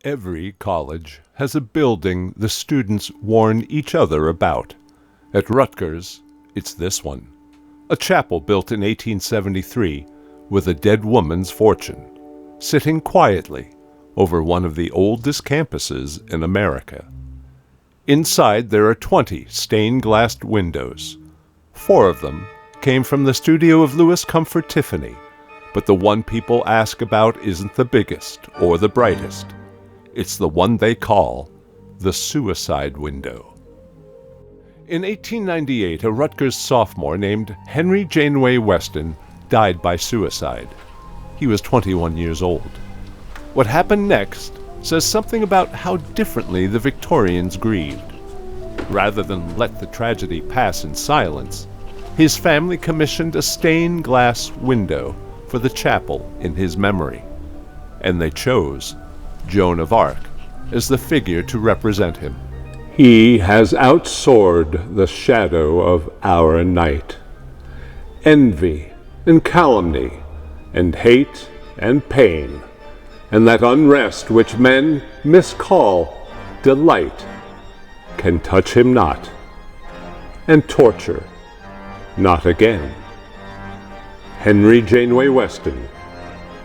Every college has a building the students warn each other about. At Rutgers, it's this one. A chapel built in 1873 with a dead woman's fortune, sitting quietly over one of the oldest campuses in America. Inside there are 20 stained-glass windows. 4 of them came from the studio of Louis Comfort Tiffany, but the one people ask about isn't the biggest or the brightest. It's the one they call the suicide window. In 1898, a Rutgers sophomore named Henry Janeway Weston died by suicide. He was 21 years old. What happened next says something about how differently the Victorians grieved. Rather than let the tragedy pass in silence, his family commissioned a stained glass window for the chapel in his memory, and they chose Joan of Arc as the figure to represent him. He has outsoared the shadow of our night. Envy and calumny and hate and pain and that unrest which men miscall delight can touch him not, and torture not again. Henry Janeway Weston,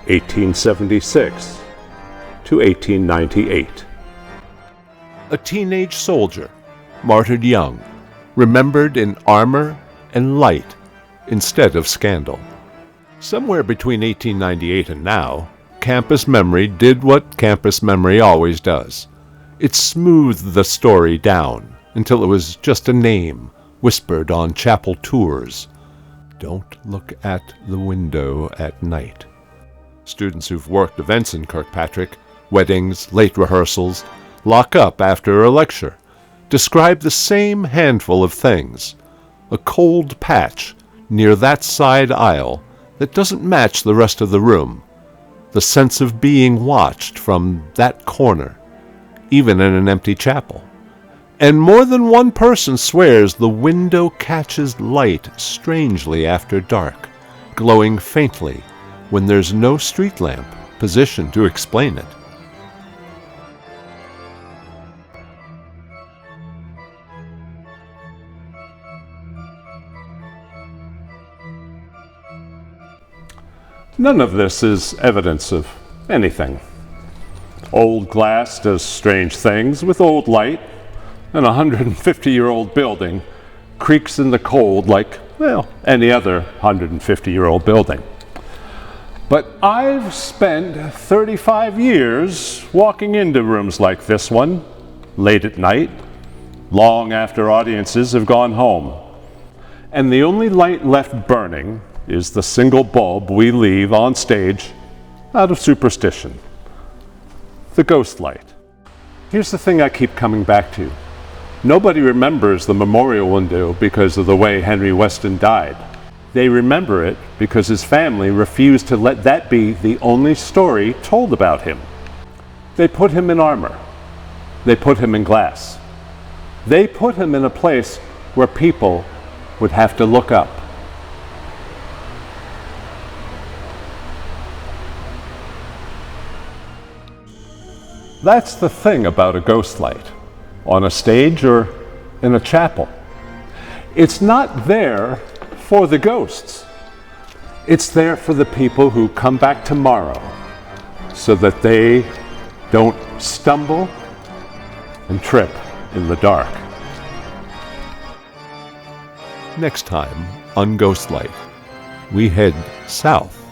1876 to 1898. A teenage soldier, martyred young, remembered in armor and light instead of scandal. Somewhere between 1898 and now, campus memory did what campus memory always does. It smoothed the story down until it was just a name whispered on chapel tours. Don't look at the window at night. Students who've worked events in Kirkpatrick, weddings, late rehearsals, lock up after a lecture, describe the same handful of things. A cold patch near that side aisle that doesn't match the rest of the room. The sense of being watched from that corner, even in an empty chapel. And more than one person swears the window catches light strangely after dark, glowing faintly when there's no street lamp positioned to explain it. None of this is evidence of anything. Old glass does strange things with old light, and a 150-year-old building creaks in the cold like, well, any other 150-year-old building. But I've spent 35 years walking into rooms like this one, late at night, long after audiences have gone home. And the only light left burning is the single bulb we leave on stage out of superstition. The ghost light. Here's the thing I keep coming back to. Nobody remembers the memorial window because of the way Henry Weston died. They remember it because his family refused to let that be the only story told about him. They put him in armor. They put him in glass. They put him in a place where people would have to look up. That's the thing about a ghost light, on a stage or in a chapel. It's not there for the ghosts. It's there for the people who come back tomorrow so that they don't stumble and trip in the dark. Next time on Ghost Light, we head south